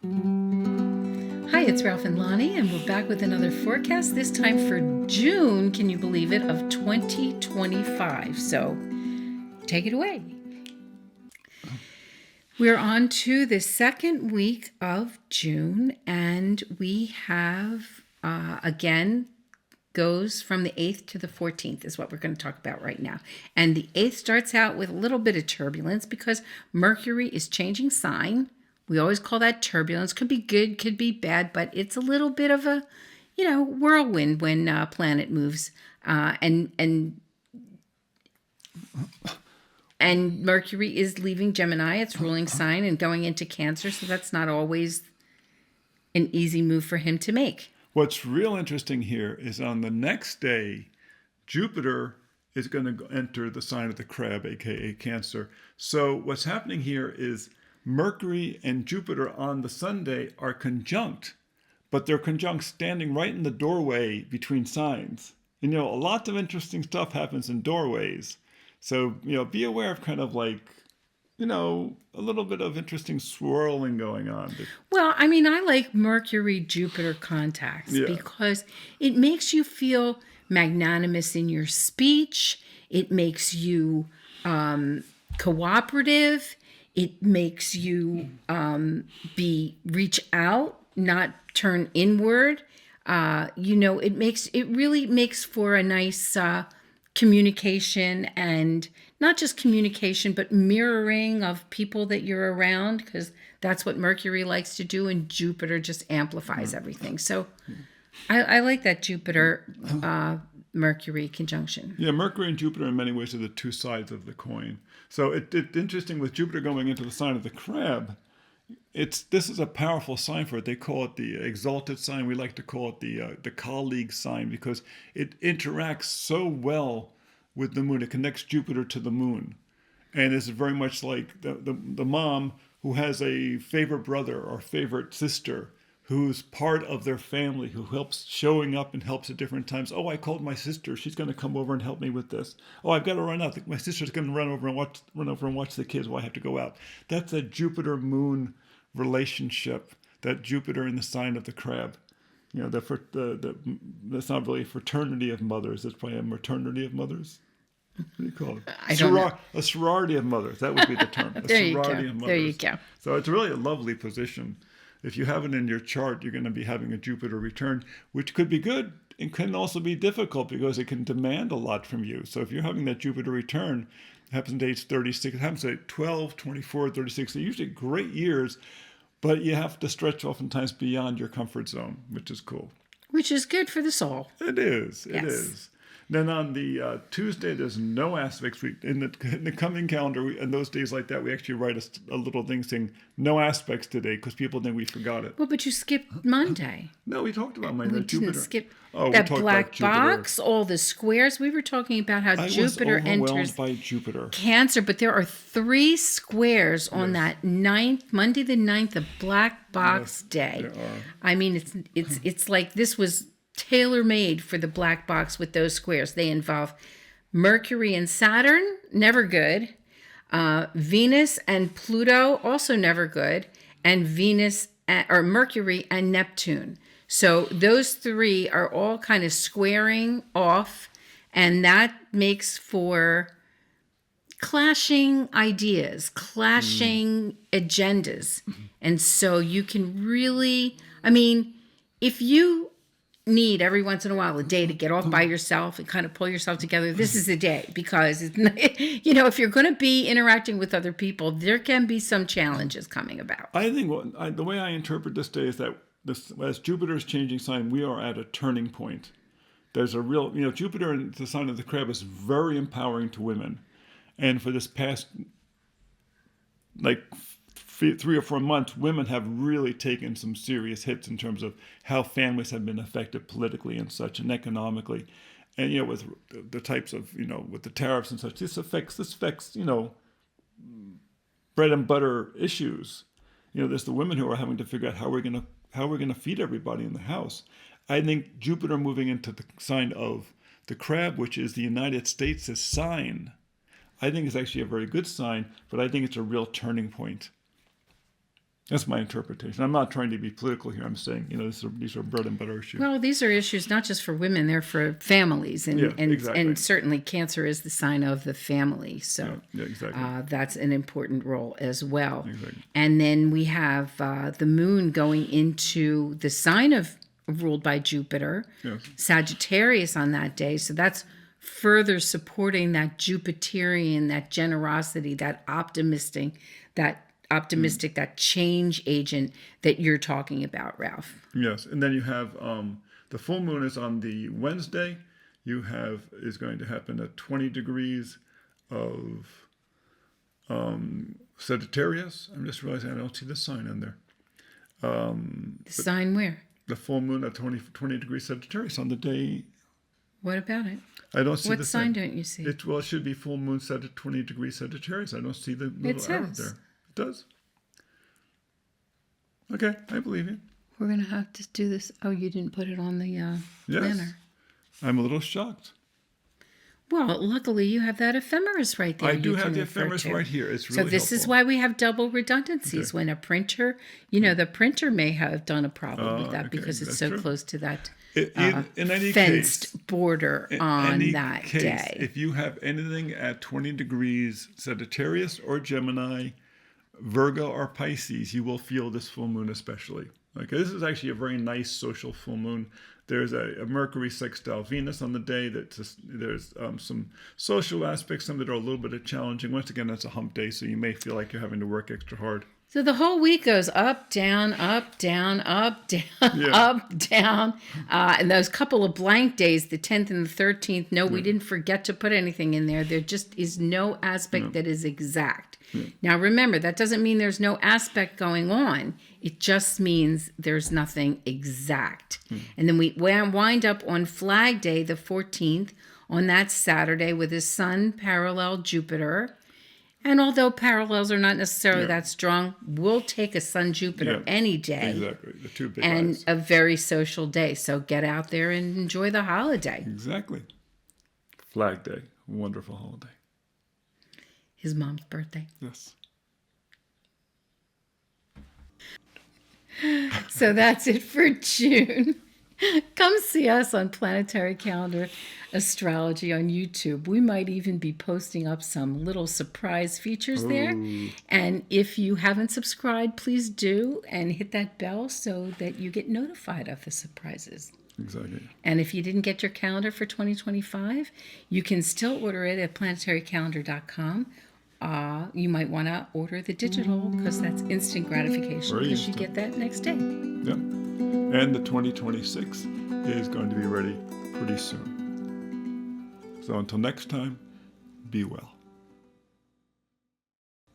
Hi, it's Ralph and Lonnie, and we're back with another forecast, this time for June, can you believe it, of 2025. So take it away. We're on to the second week of June, and we have, again, goes from the 8th to the 14th is what we're going to talk about right now. And the 8th starts out with a little bit of turbulence because Mercury is changing sign. We always call that turbulence. Could be good, could be bad, but it's a little bit of a, whirlwind when a planet moves. And Mercury is leaving Gemini, its ruling sign, and going into Cancer. So that's not always an easy move for him to make. What's real interesting here is on the next day, Jupiter is going to enter the sign of the Crab, aka Cancer. So what's happening here is Mercury and Jupiter on the Sunday are conjunct, but they're conjunct standing right in the doorway between signs. And, lots of interesting stuff happens in doorways. So, be aware of kind of like, a little bit of interesting swirling going on. Well, I like Mercury-Jupiter contacts because it makes you feel magnanimous in your speech. It makes you cooperative. It makes you reach out, not turn inward. It really makes for a nice communication, and not just communication, but mirroring of people that you're around, because that's what Mercury likes to do, and Jupiter just amplifies everything. So I like that Jupiter Mercury conjunction. Yeah, Mercury and Jupiter in many ways are the two sides of the coin. So it's interesting with Jupiter going into the sign of the Crab. This is a powerful sign for it. They call it the exalted sign. We like to call it the colleague sign because it interacts so well with the moon. It connects Jupiter to the moon, and it's very much like the mom who has a favorite brother or favorite sister who's part of their family, who helps showing up and helps at different times. Oh, I called my sister. She's going to come over and help me with this. Oh, I've got to run out. My sister's going to run over and watch the kids while I have to go out. That's a Jupiter-Moon relationship. That Jupiter in the sign of the Crab. That's not really a fraternity of mothers. It's probably a maternity of mothers. What do you call it? I don't know. A sorority of mothers. That would be the term. A There you sorority go. of mothers. There you go. So it's really a lovely position. If you have it in your chart, you're going to be having a Jupiter return, which could be good. It can also be difficult because it can demand a lot from you. So if you're having that Jupiter return, it happens at age 36, it happens at 12, 24, 36. They're usually great years, but you have to stretch oftentimes beyond your comfort zone, which is cool. Which is good for the soul. It is. It Yes. is. Then on the Tuesday, there's no aspects. In the coming calendar, and those days like that, we actually write a little thing saying no aspects today because people think we forgot it. Well, but you skipped Monday. No, we talked about my We Jupiter. didn't skip Oh, we that talked black about Jupiter. box, all the squares. We were talking about how I Jupiter was overwhelmed enters by Jupiter. Cancer, but there are 3 squares on that Monday the 9th, the black box day. there are. It's like this was tailor-made for the black box with those squares. They involve Mercury and Saturn, never good. Venus and Pluto, also never good. And Mercury and Neptune. So those 3 are all kind of squaring off, and that makes for clashing ideas, clashing agendas. And so you can really, if you need every once in a while a day to get off by yourself and kind of pull yourself together, this is the day, because if you're going to be interacting with other people, there can be some challenges coming about. I think the way I interpret this day is that as Jupiter is changing sign, we are at a turning point. There's a real, Jupiter in the sign of the Crab is very empowering to women. And for this past, 3 or 4 months, women have really taken some serious hits in terms of how families have been affected politically and such, and economically. And, with the types of, with the tariffs and such, this affects, bread and butter issues. There's the women who are having to figure out how we're going to feed everybody in the house. I think Jupiter moving into the sign of the Crab, which is the United States' sign, I think is actually a very good sign, but I think it's a real turning point. That's my interpretation. I'm not trying to be political here. I'm saying, these are bread and butter issues. Well, these are issues not just for women; they're for families, and exactly. and certainly Cancer is the sign of the family. So exactly. that's an important role as well. Exactly. And then we have the Moon going into the sign of ruled by Jupiter, Yes. Sagittarius on that day. So that's further supporting that Jupiterian, that generosity, that optimistic, that change agent that you're talking about, Ralph. Yes, and then you have the full moon is on the Wednesday. Is going to happen at 20 degrees of Sagittarius. I'm just realizing I don't see the sign in there. The sign where? The full moon at 20 degrees Sagittarius on the day. What about it? I don't see What the sign don't you see? It should be full moon set at 20 degrees Sagittarius. I don't see the little arrow there. It does. Okay, I believe you. We're going to have to do this. Oh, you didn't put it on the Yes. planner. I'm a little shocked. Well, luckily you have that ephemeris right there. I do have the ephemeris right here. It's really So this is helpful. why we have double redundancies. When a printer, the printer may have done a problem with that because it's that's so true. close to that In any fenced case, border on that day. If you have anything at 20 degrees Sagittarius or Gemini, Virgo or Pisces, you will feel this full moon especially. Okay, this is actually a very nice social full moon. There's a Mercury sextile Venus on the day. There's some social aspects, some that are a little bit challenging. Once again, that's a hump day, so you may feel like you're having to work extra hard. So the whole week goes up, down, up, down, up, down, up, down. And those couple of blank days, the 10th and the 13th, we didn't forget to put anything in there. There just is no aspect that is exact. Now, remember, that doesn't mean there's no aspect going on. It just means there's nothing exact. And then we wind up on Flag Day, the 14th, on that Saturday with the Sun parallel Jupiter. And although parallels are not necessarily that strong, we'll take a Sun-Jupiter any day. Exactly, the two big and eyes. a very social day. So get out there and enjoy the holiday. Exactly. Flag Day, wonderful holiday. His mom's birthday. Yes. So that's it for June. Come see us on Planetary Calendar Astrology on YouTube. We might even be posting up some little surprise features there. And if you haven't subscribed, please do and hit that bell so that you get notified of the surprises. Exactly. And if you didn't get your calendar for 2025, you can still order it at planetarycalendar.com. You might want to order the digital because that's instant gratification Very because instant. you get that next day. Yeah. And the 2026 is going to be ready pretty soon. So until next time, be well.